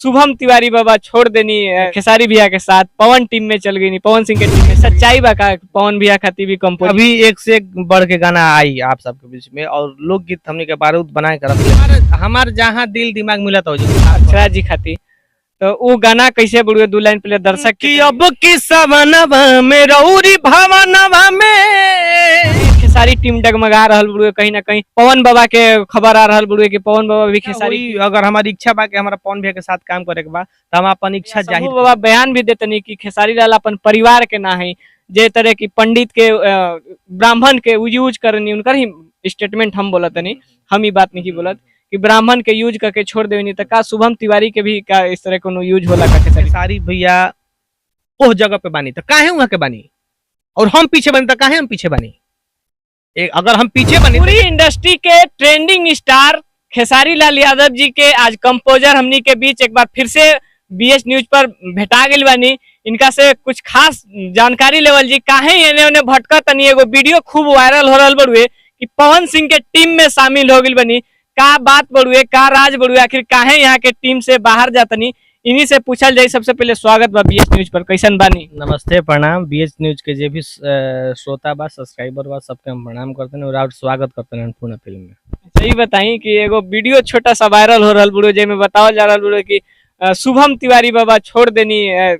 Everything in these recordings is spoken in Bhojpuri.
शुभम तिवारी बाबा छोड़ देनी खेसारी भैया के साथ पवन टीम में चल गई, पवन सिंह के टीम में। सच्चाई बा का पवन भैया खाती भी कंपोज अभी एक से एक बढ़ के गाना आई आप सबके बीच में, और लोकगीत हमने के बारूद बनाए कर हमार जहाँ दिल दिमाग मिला था अक्षरा जी खाती। तो वो गाना कैसे बुढ़िए दो लाइन पहले दर्शक कि अब की सवनवा में रौरी भवनवा में खेसारी टीम डगमगा रहल बुढ़िए, कहीं ना कहीं पवन बाबा के खबर आ रहल बुढ़िए कि पवन बाबा भी खेसारी। अगर हमारी इच्छा बा कि हमारा पवन भैया के साथ काम करे के बा तो हम अपन इच्छा जाहिर बाबा बयान भी देतनी कि खेसारी लाल अपन परिवार के ना है, जे तरह की पंडित के ब्राह्मण के यूज करनी उनकर ही स्टेटमेंट हम बोलत नहीं, हम ही बात नहीं बोलत कि ब्राह्मण के यूज करके छोड़ देनी। तो का शुभम तिवारी के भी का इस तरह को यूज होला का खेसारी भैया उस जगह पे बानी तो काहे वहां के बानी, और हम पीछे बनी तो काहे हम पीछे बानी। अगर हम पीछे बनी पूरी इंडस्ट्री के ट्रेंडिंग स्टार खेसारी लाल यादव जी के आज कंपोजर हमनी के बीच एक बार फिर से बीएस न्यूज पर भेटा गई बानी। इनका से कुछ खास जानकारी लेवल जी काहे एने ओने भटका तनी। एगो वीडियो खूब वायरल हो रहा बड़ुए कि पवन सिंह के टीम में शामिल हो गई बनी। का बात बड़ुए, का राज बड़ुए, आखिर काहे यहाँ के टीम से बाहर जातनी, इन्हीं से पूछल जाए। सबसे पहले स्वागत बा बीएस न्यूज पर, कैसन बानी? नमस्ते प्रणाम। बीएस न्यूज के जे भी श्रोता बा सब्सक्राइबर बा सबके हम प्रणाम करते हैं और स्वागत करते हैं पूर्ण फिल्म में। सही बताई कि एगो वीडियो छोटा सा वायरल हो रहा बुढ़ो जेमे बतावल जा रहा बुढ़ो कि शुभम तिवारी बाबा छोड़ देनी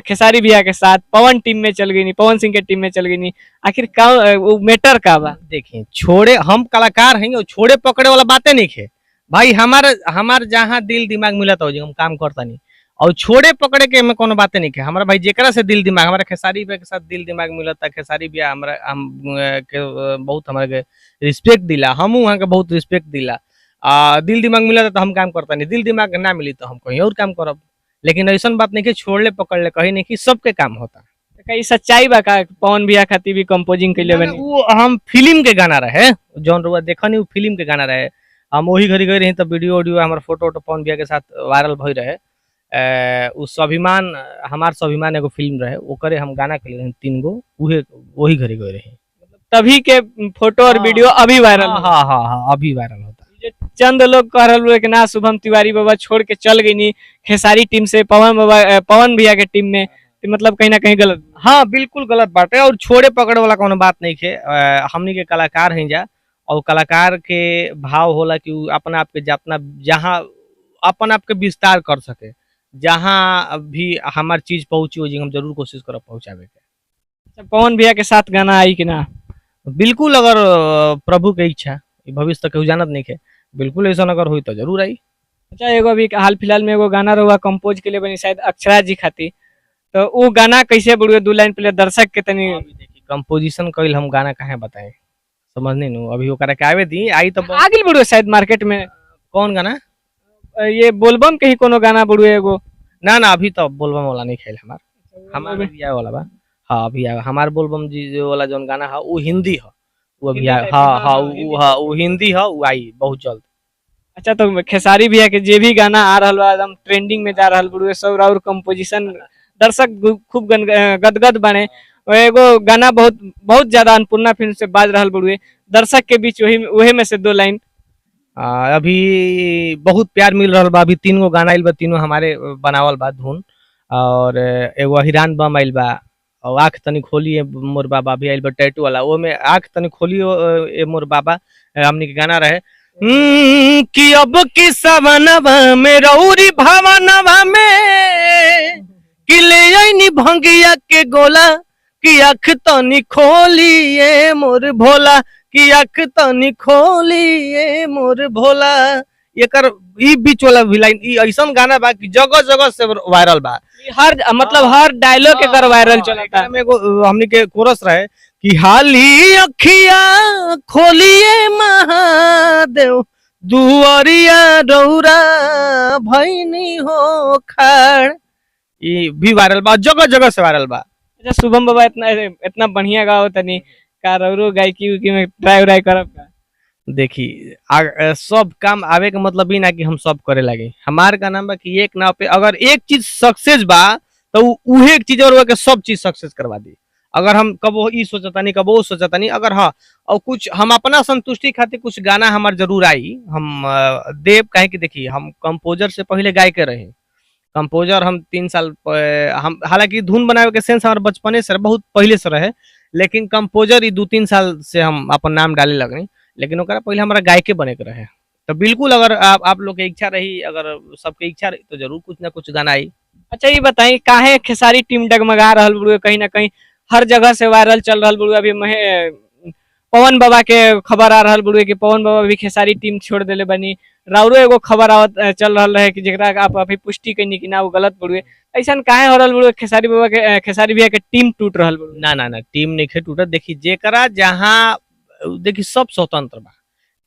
खेसारी भैया के साथ पवन टीम में चल गई, पवन सिंह के टीम में चल गई। आखिर का वो मैटर का बा? देखिए छोड़े हम कलाकार हैं और छोड़े पकड़े वाला बातें नहीं है भाई। हमार जहाँ दिल दिमाग मिला था हम काम करता नहीं, और छोड़े पकड़े के हमें कोनो बातें नहीं है। हमारा भाई जेकरा से दिल दिमाग, हमारा खेसारी भैया के साथ दिल दिमाग मिला था। खेसारी भैया हमारा हम के बहुत हमारे रिस्पेक्ट दिला, हम वहाँ के बहुत रिस्पेक्ट दिला। दिल दिमाग मिला था तो हम काम करता नहीं, दिल दिमाग ना मिली तो हम कहीं और काम करब। लेकिन ऐसा बात नहीं कि छोड़ले पकड़ले कहीं नहीं कि सबके काम होता। कई सच्चाई बा का पवन भैया खाती भी कंपोजिंग कैले बनी? वो हम फिल्म के गाना रहे जौन रुआ देखा नहीं, वो फिल्म के गाना रहे। हम वही घड़ी गए रही तो वीडियो ऑडियो हमारे फोटो पवन भैया के साथ वायरल भई रहे। उस स्वाभिमान हमार स्वाभिमान एगो फिल्म रहे, ओकरे हम गाना के लिए 3 गो वही घड़ी गए रहे। तभी के फोटो और वीडियो अभी वायरल? हाँ अभी वायरल होता। चंद लोग कह रहे कि ना शुभम तिवारी बाबा छोड़ के चल गई नी खेसारी टीम से पवन भैया के टीम में, तो मतलब कहीं ना कहीं गलत? हाँ बिल्कुल गलत बात है, और छोड़े पकड़े वाला कोनो बात नहीं है। हमनी के कलाकार हैं जा, और कलाकार के भाव होला कि अपना आप के जितना जहाँ अपन आप के विस्तार कर सके, जहाँ भी हमार चीज पहुंची हो हम जरूर कोशिश करब पहुंचावे के। पवन भैया के साथ गाना आई कि ना? बिल्कुल, अगर प्रभु के इच्छा, भविष्य तक जानत नहीं है, बिल्कुल ऐसा अगर हुई तो जरूर आई। अच्छा, एगो अभी हाल फिलहाल में एगो गाना रहुआ कंपोज के लिए बनी शायद अक्षरा जी खाती, तो वो गाना कैसे बुढ़िए 2 लाइन पहले दर्शक के तनी देखी कंपोजिशन कइल हम गाना कहे बताए समझने नु। अभी ओकरा के आवे दी आई तो आ गेल बुढ़िए शायद मार्केट में। कौन गाना? ये बोलबम के ही कोनो गाना बुढ़िए एगो? ना अभी तो बोलबम वाला नहीं खेल हमार भी आए वाला बा। हाँ अभी आए हमार बोलबम जी वाला जोन गाना है वो हिंदी है, वो अभी वो हिंदी है, वो आई बहुत जल्द। अच्छा, तो खेसारी भैया के जे भी गाना आ रहा बा एकदम ट्रेंडिंग में जा रहा बुढ़िए, सब और कंपोजिशन दर्शक खूब गदगद बने। एगो गाना बहुत ज्यादा अन्नपूर्णा फिल्म से बाज रहा बुढ़िए, दर्शक के बीच वही में से 2 लाइन। अभी बहुत प्यार मिल रहा बा। अभी 3 गो गाना आइल बा, तीनों हमारे बनावल बा धुन, और एगो हिरान बम आइल बा, और आँख तनी खोली मोर बाबा भी आइल बा टैटू वाला, वो में आँख तनी खोली मोर बाबा हमनी के गाना रहे। कि अब की सवनवा में रौरी भवनवा में कि ले आईनी भंगिया के गोला, कि आँख तनी खोलिए मोर भोला, कि आँख तनी खोलिए मोर भोला। एकर ई बीच वाला भी लाइन ई ऐसा गाना बा कि जगह जगह से वायरल बा। हर मतलब हर डायलॉग के कर वायरल चलता। हमनी के कोरस रहे कि हाली अखिया खोलिए महादेव दुआरिया रौरा भैनी हो खाड़, ये भी वायरल बा, जगह जगह से वायरल बा। अच्छा, शुभम बाबा इतना बढ़िया गाओ तनी का रौरो गायकी में ट्राई करब का? देखी सब काम आवे के मतलब ही ना कि हम सब करे लगे। हमार का नाम बा कि एक नाव पे अगर एक चीज सक्सेस बा तो उहे एक चीज और के सब चीज सक्सेस करवा दी। अगर हम कबो ई सोचता नहीं कबो सोचता नहीं, अगर हाँ और कुछ हम अपना संतुष्टि खातिर कुछ गाना हमार जरूर आई हम देव, कहे कि देखिए हम कंपोजर से पहले गाय के रहे, कंपोजर हम 3 साल हम हालांकि धुन बनावे के सेंस हमारे बचपने से बहुत पहले से रहे, लेकिन कंपोजर ई 2-3 साल से हम अपन नाम डाले लगनी। लेकिन ओकरा पहले हमारा गायके बने के रहे। तो बिल्कुल अगर आप लोग के इच्छा रही, अगर सबके इच्छा रही तो जरूर कुछ ना कुछ गाना आई। अच्छा ये बताई काहे खेसारी टीम डगमगा रहल बुढ़वे, कहीं ना कहीं हर जगह से वायरल चल रहल बुढ़वे। अभी पवन बाबा के खबर आ रहल बुढ़वे कि पवन बाबा भी खेसारी टीम छोड़ देले बनी। राउरो एगो खबर आवत चल रहल है कि जेकरा आप अभी पुष्टि कइनी कि ना वो गलत बुढ़वे। ऐसा काहे हो रहल बुढ़वे खेसारी बाबा के खेसारी भैया के टीम टूट रहल बुढ़वे? ना ना ना, टीम नहीं खे टूटत। देखी जेकरा जहाँ देखी सब स्वतंत्र बा,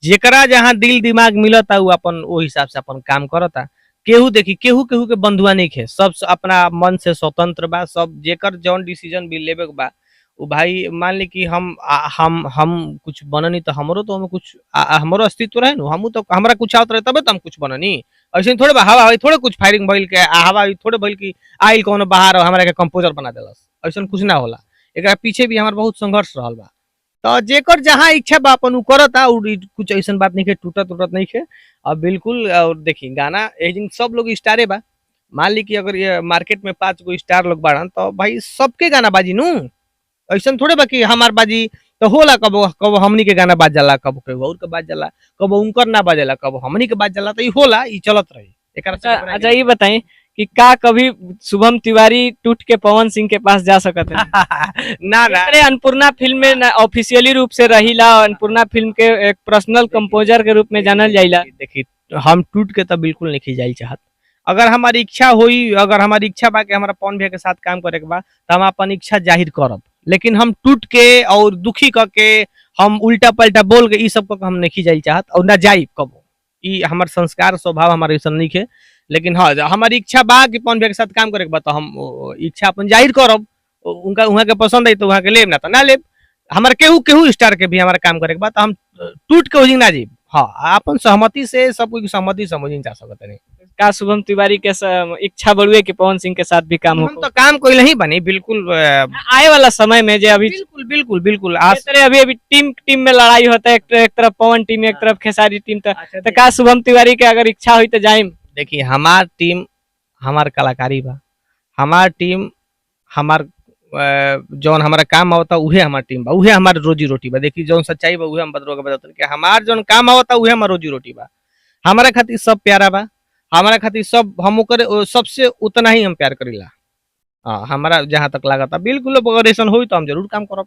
जेकरा जहाँ दिल दिमाग मिलता उ अपन ओ हिसाब से अपन काम करता। केहू देखी केहू केहू के बंधुआ नहीं खे, सब अपना मन से स्वतंत्र बा। सब जेकर जौन डिसीजन भी लेवे के बा उ भाई मान ली कि हम कुछ बननी तो हमरो तो हमें कुछ हमरो अस्तित्व रहे नु, हमू तो हमरा कुछ आवत रहे तबे तो हम कुछ बननी। ऐसे थोड़े बा हवा थोड़े कुछ फायरिंग भइल के हवा थोड़े भइल कि आइल कोनो बाहर हमरा के कंपोजर बना देलस, ऐसा कुछ ना होला। एकरा पीछे भी हमार बहुत संघर्ष रहल बा। तो जेकर जहाँ इच्छा बा अपन उ करता, और कुछ ऐसा बात नहीं के टूटत नहीं के। अब बिल्कुल और देखी गाना एजिंग सब लोग स्टारे बा। मान ली कि अगर ये मार्केट में 5 गो स्टार लोग बाड़न तो भाई सबके गाना बाजी नु, ऐसा थोड़े बा कि हमार बाजी तो होला। कबो कबो हमनी के गाना बाज जाला, कबो कोई और के बाज जाला, कबो उनकर ना बाजेला, कबो हमनी के बाज जाला। तो ई होला, ई चलत रही। अच्छा ये बताई कि का कभी शुभम तिवारी टूट के पवन सिंह के पास जा सकते हैं? ना ना, अन्नपूर्णा फिल्म में ऑफिशियली रूप से रहीला, अन्नपूर्णा फिल्म के एक पर्सनल कंपोजर के रूप में जानल जाइला। देखी हम टूट के तो बिल्कुल नहीं जाइल चाहत। अगर हमारी इच्छा हुई, अगर हमारी इच्छा बा कि हमारा पवन भैया के साथ काम करे के बा तो हम अपन इच्छा जाहिर करब। लेकिन हम टूट के और दुखी करके हम उल्टा पलटा बोल के ई सब को हम नहीं जाइल चाहत और ना जाई कबो। ई हमार संस्कार स्वभाव हमारे ऐसा नहीं है। लेकिन हाँ हमारी इच्छा बा कि पवन भैया के साथ काम करे के बा तो हम इच्छा अपन जाहिर करब। उनका वहाँ के पसंद आई तो वहाँ के लेब, ना तो ना लेब। हमारे केहू केहू स्टार के भी हमारा काम करे के बा तो हम टूट के ना जाइब। हाँ अपन सहमति से सब कोई सहमति समझ नहीं जा सकते नहीं। का शुभम तिवारी के इच्छा बढ़ुए कि पवन सिंह के साथ भी काम हो? हम तो काम कोई नहीं बनी बिल्कुल। आए वाला समय में जो अभी बिल्कुल बिल्कुल बिल्कुल अभी टीम में लड़ाई होता है, एक तरफ पवन टीम एक तरफ खेसारी टीम। तो का शुभम तिवारी के अगर इच्छा हुई तो जाइम? देखिए हमार टीम हमार कलाकारी बा, हमार टीम हमार जौन हमारा काम आवता उहे हमार टीम बा, उहे हमार रोजी रोटी बा। देखिए जौन सच्चाई बा उहे हम बदलो के बताते कि हमार जौन काम आवता उहे हमार रोजी रोटी बा। हमारा खातिर सब प्यारा बा, हमारा खातिर सब हम ओकर सबसे उतना ही हम प्यार करीला। हाँ हमारा जहाँ तक लागता बिल्कुल अगर ऐसा हुई तो हम जरूर काम करब।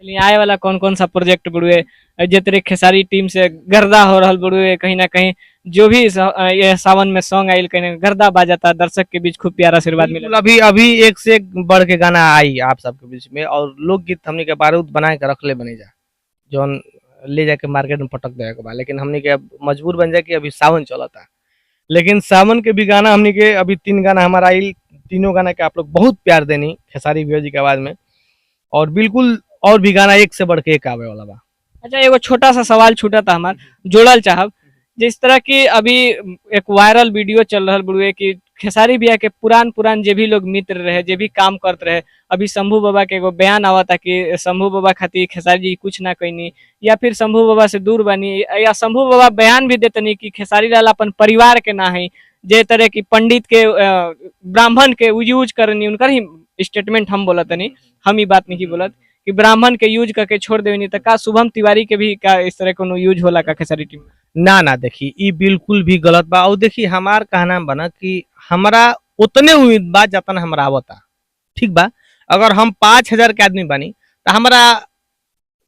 चलिए आए वाला कौन कौन सा प्रोजेक्ट बुढ़ुए जितने खेसारी टीम से गर्दा हो रहा बुढ़ुए, कहीं ना कहीं जो भी ये सावन में सॉन्ग आयल कहीं गर्दा बाजाता, दर्शक के बीच खूब प्यारा आशीर्वाद मिला। अभी एक से एक बढ़ के गाना आई आप सबके बीच में, और लोकगीत हमने के बारूद बना के रख ले बने जा जौन ले जाके मार्केट में पटक देवे के बा। लेकिन हमने के मजबूर बन जाए कि अभी सावन चलता, लेकिन सावन के भी गाना हमने के अभी 3 गाना हमारा आई। तीनों गाना के आप लोग बहुत प्यार देनी खेसारी भैया जी के आवाज में, और बिल्कुल और भी गाना एक से बढ़ के एक आवे वाला बा। अच्छा एगो छोटा सा सवाल छूटा था हमार जोड़ल चाहब, जिस तरह की अभी एक वायरल वीडियो चल रहा बुढ़ुए कि खेसारी भैया के पुरान जे भी लोग मित्र रहे, जे भी काम करते रहे, अभी शंभू बाबा के एगो बयान आवा था कि शंभू बाबा खातिर खेसारी जी कुछ ना कहनी, या फिर शंभू बाबा से दूर बनी, या शंभू बाबा बयान भी देतनी कि खेसारी लाल अपन परिवार के ना है, जे तरह की पंडित के ब्राह्मण के यूज करनी उनकर ही स्टेटमेंट हम बोलत नहीं, हम ही बात नहीं बोलत कि ब्राह्मण के यूज करके छोड़ देनी। तो का शुभम तिवारी के भी का इस तरह को यूज होला का खेसारी टीम में? ना ना देखी ई बिल्कुल भी गलत बा। और देखी हमार कहना बना कि हमारा उतने उम्मीद बा जतना हमारा आवता, ठीक बा। अगर हम 5000 के आदमी बनी तो हमारा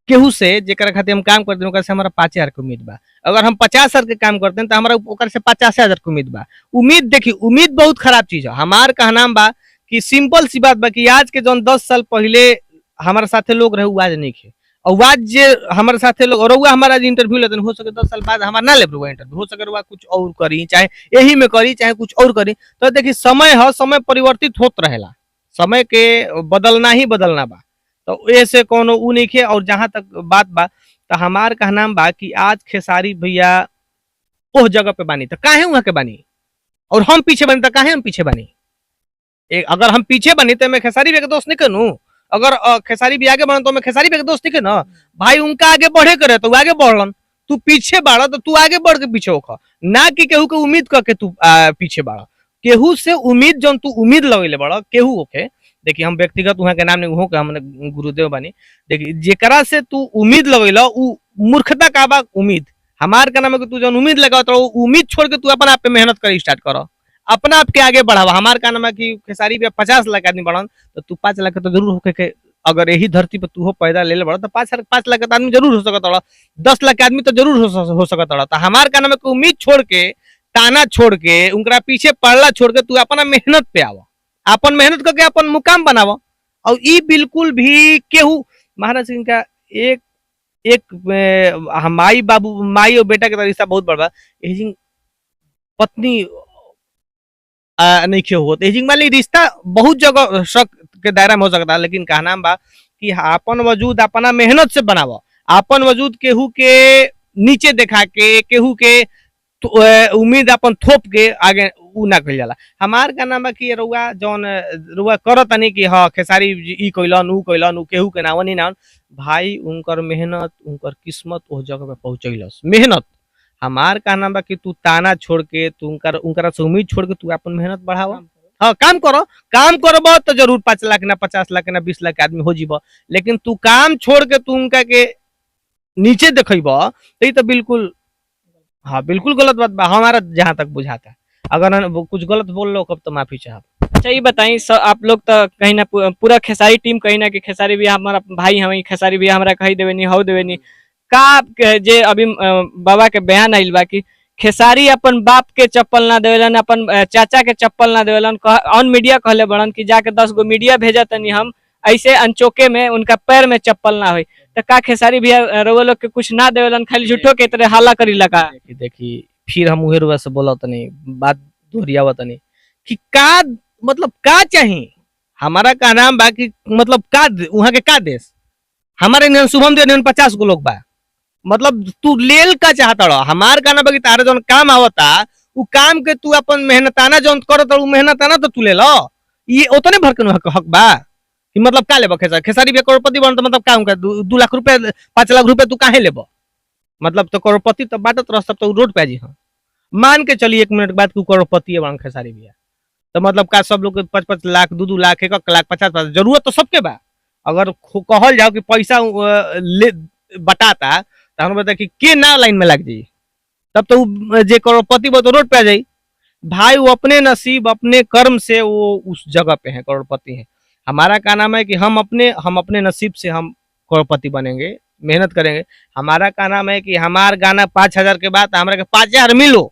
केहू से जेकर खातिर हम काम करते हैं से हमारा 5000 के उम्मीद बा। अगर हम 50,000 के काम करते हैं तो हमारा ओकर से 50,000 के उम्मीद बा। उम्मीद देखी उम्मीद बहुत खराब चीज है। हमार कहना बा कि सिंपल सी बात बा कि आज के जो 10 साल पहले हमारे साथे लोग रहे आज नहीं खे, और आज जे हमारे साथे लोग और हमारा इंटरव्यू लेते हो सके 10 साल बाद हमारा ना ले इंटरव्यू, हो सके कुछ और करी, चाहे यही में करी चाहे कुछ और करी। तो देखिए समय है, समय परिवर्तित होत रहेला, समय के बदलना ही बदलना बा। तो ऐसे कोनो उ नहीं खे। और जहां तक बात बा तो हमार कहना बा कि आज खेसारी भैया उस जगह पे बानी तो काहे वहां के बानी, और हम पीछे बनी तो काहे हम पीछे बानी। अगर हम पीछे बनी तो मैं खेसारी भैया के दोस्त नहीं करूँ, अगर खेसारी भी आगे बढ़ तो मैं खेसारी के दोस्त ना भाई, उनका आगे बढ़े करे तो आगे बढ़लन, तू पीछे बढ़ तो तू आगे बढ़ के पीछे होखा, ना कि केहू के उम्मीद करके तू पीछे बढ़। केहू से उम्मीद जौन तू उम्मीद लगेले बड़ा केहू होके, देखिए हम व्यक्तिगत वहाँ के नाम नहीं हो के हमने गुरुदेव बानी, देखिए जेकरा से तू उम्मीद लगेला उ मूर्खता का बा उम्मीद। हमार का नाम है कि तू जौन उम्मीद लगा तो उम्मीद छोड़ के तू अपना आप पे मेहनत करे स्टार्ट करो, अपना आप के आगे बढ़ावा। हमार का नाम है कि खेसारी भी 50 लाख आदमी बढ़न तो तू 5 लाख तो जरूर होके के, अगर यही धरती पर तू हो पैदा ले ले बड़ा तो 5 लाख का आदमी जरूर हो सकता बड़ा, 10 लाख आदमी तो जरूर हो सकता बड़ा। तो हमार का नाम है कि उम्मीद छोड़ के, ताना छोड़ के, उनका पीछे पड़ला छोड़ के तू अपना मेहनत पे आवा, अपन मेहनत करके अपन मुकाम बनावा। और ई बिल्कुल भी केहू महाराज सिंह का एक माई बाबू, माई और बेटा के रिश्ता बहुत बड़ा, पत्नी नहीं क्यों होता एजिंग वाली रिश्ता बहुत जगह शक के दायरा में हो सकता है, लेकिन कहना बा कि अपन वजूद अपना मेहनत से बनावा, अपन वजूद केहू के नीचे देखा के, केहू के उम्मीद अपन थोप के आगे उ ना कइल जाला। हमार का नाम कि रुआ जौन रुआ करत नहीं कि हाँ खेसारी ई कइलन उ कइलन, उ केहू के नावन ही ना भाई, उनकर मेहनत उनकर किस्मत उस जगह पे पहुंचैलस मेहनत। हमार का नाम बा कि तू ताना छोड़ के, तू उनकर से उम्मीद छोड़ के तू अपन मेहनत बढ़ावा। हाँ काम करो, काम करबो तो जरूर 5 लाख ना 50 लाख ना 20 लाख आदमी हो जीबो, लेकिन तू काम छोड़ के तू उनका के नीचे देखब तो ये तो बिल्कुल, हाँ बिल्कुल गलत बात बा हमारा जहाँ तक बुझाता है। अगर कुछ गलत बोल लो कब तो माफी चाहब। अच्छा ये बताई आप लोग तो कहीं ना पूरा खेसारी टीम कहीं ना कि खेसारी भी हमारा भाई हमें, खेसारी भी हमारा कही देवे नहीं हो देवे नहीं का जे अभी बाबा के बयान आइल बा कि खेसारी अपन बाप के चप्पल ना देवेलन, अपन चाचा के चप्पल ना देवेलन, ऑन मीडिया कहले बड़न कि जाके 10 गो मीडिया भेजा तनी हम ऐसे अनचोके में उनका पैर में चप्पल ना हो। तो का खेसारी भी रउआ लोग के कुछ ना देवेलन, खाली झूठो के तरह हल्ला करी लगा। देखी फिर हम उहे रुआ से बोला तनी बात दोहरियावा तनी कि का मतलब का चाहिए हमारा का नाम बा कि मतलब का वहां के का देश हमारे नियन शुभम दे 50 गो लोग बा, मतलब तू लेल का चाहता रहो। हमार का ना बा कि तारे जौन काम आवता उ काम के तू अपन मेहनताना जौन करत उ मेहनताना तो तू ले लो, ये उतने भर के हक बा कि मतलब का लेबो। खेसारी भी करोड़पति बन तो मतलब का उनका 2 लाख रुपए 5 लाख रुपए तू काहे लेबो, मतलब तो करोड़पति तो बाटत रह तो रोड पे जी। हाँ मान के चलिए 1 मिनट बाद करोड़पति है खेसारी भी, तो मतलब का सब लोग 5-5 लाख 2-2 लाख 1 लाख 50 जरूरत तो सबके बा। अगर कहल जाओ कि पैसा ले बटाता तो हम बता कि के ना लाइन में लग जाई, तब तो जे करोड़पति वो तो रोड पे आ जाई। भाई वो अपने नसीब अपने कर्म से वो उस जगह पे है, करोड़पति है। हमारा का नाम है कि हम अपने नसीब से हम करोड़पति बनेंगे, मेहनत करेंगे। हमारा का नाम है कि हमारा गाना 5000 के बाद हमारा के 5000 मिलो,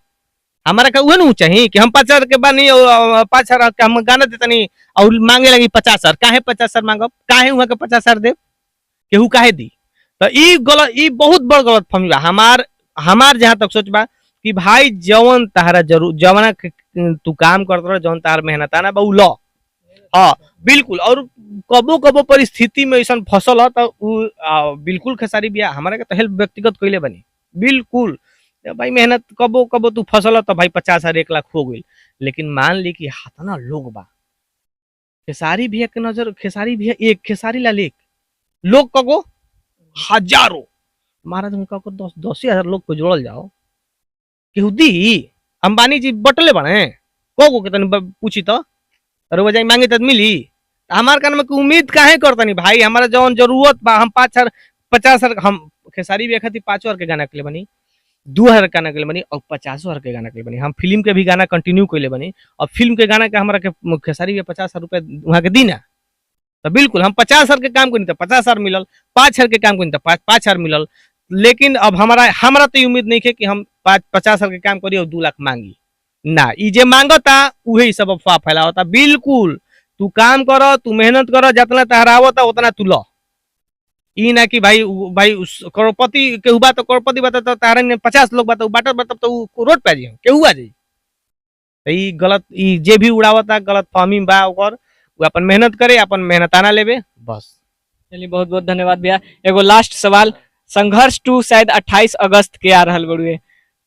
हमारा का उहे चाहिए कि हम 5000 के बाद नहीं 5000 का हम गाना देता नहीं और मांगे लगी 50,000। काहे 50,000 मांगब, काहे वहां के 50,000 दे, केहू काहे दी। तो ई गलत, ई बहुत बड़ गलत फहमी बा हमार जहां तक सोच बा कि भाई जवन तहरा जरूर जवना तू काम करत रह, जवन तहरा मेहनताना बा उ लो। हाँ बिल्कुल, और कबो कबो परिस्थिति में ऐसा फसल है तो बिल्कुल खेसारी बिया हमारा के तो हेल्प व्यक्तिगत कैले बनी बिल्कुल भाई, मेहनत कबो कबो तू फसल तो भाई 50,000 1 लाख हो गई। लेकिन मान ली कि हाथना लोग बा, खेसारी भैया के नजर, खेसारी भैया एक, खेसारी लाल एक, लोग कगो हजारों, महाराज उनका को 10,000 लोग को जोड़ल जाओ केहू दी। अंबानी जी बटले बने को के तनी पूछी तो रोज जाई मांगे तो मिली। हमार कान में उम्मीद काहे करता नहीं भाई, हमारा जौन जरूरत बा हम 5,000 50,000 हम खेसारी भी खाती 5,000 के गाना के लिए बनी, 2,000 के गाना के लिए बनी और 50,000 के गाना के लिए बनी। हम फिल्म के भी गाना कंटिन्यू कैले बनी और फिल्म के गाना के हमारा के खेसारी भी 50,000 रुपए वहां के दी ना, तो बिल्कुल हम 50,000 के काम को नहीं तो 50,000 मिलल, 5,000 के काम को नहीं तो 5,000 मिलल। लेकिन अब हमारा तो उम्मीद नहीं है कि हम 50,000 के काम करी और 2 लाख मांगी ना। ई जे मांगता उहे सब अफवाह फैलावता। बिल्कुल तू काम करो, तू मेहनत करो, जितना तहरावता उतना तू लो। ई ना कि भाई करोड़पति के हुआ तो करोड़पति बता तो तारा ने 50 लोग बता बाटर बता तो रोड पे आ जाई केहू आ जाई। ई गलत, ई जे भी उड़ावता गलत फहमी बा ओकर, वो अपन मेहनत करे, अपन मेहनताना लेवे बस। चलिए बहुत बहुत धन्यवाद भैया। एगो लास्ट सवाल, संघर्ष 2 शायद 28 अगस्त के आ रहल बड़ुए,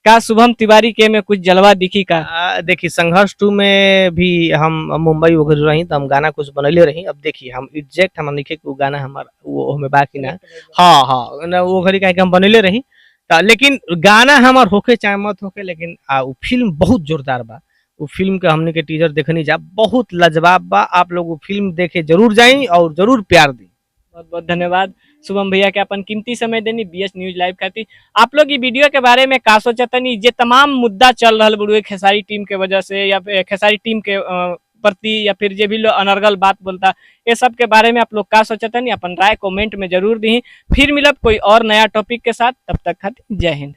का शुभम तिवारी के में कुछ जलवा दिखी का? देखिए संघर्ष 2 में भी हम मुंबई वगैरह रही तो हम गाना कुछ बनैले रही। अब देखिए हम एग्जैक्ट हम लिखे वो गाना हमार वो हमें बाकी ना, हाँ हाँ वो घड़ी का हम बनैले रही तो, लेकिन गाना हमार होके चाहे मत होके, लेकिन वो फिल्म बहुत जोरदार बा। वो फिल्म के हमने के टीजर देखनी जा, बहुत लाजवाब बा। आप लोग वो फिल्म देखे जरूर जाई और जरूर प्यार दी। बहुत बहुत धन्यवाद शुभम भैया के अपन कीमती समय देनी बीएस न्यूज लाइव खातिर। आप लोग ये वीडियो के बारे में का सोचतनी, जे तमाम मुद्दा चल रहा बुढ़वे खेसारी टीम के वजह से या फिर खेसारी टीम के प्रति या फिर जे भी लोग अनर्गल बात बोलता, ये सब के बारे में आप लोग का सोचतनी, अपन राय कमेंट में जरूर दी। फिर मिलब कोई और नया टॉपिक के साथ, तब तक खातिर जय हिंद।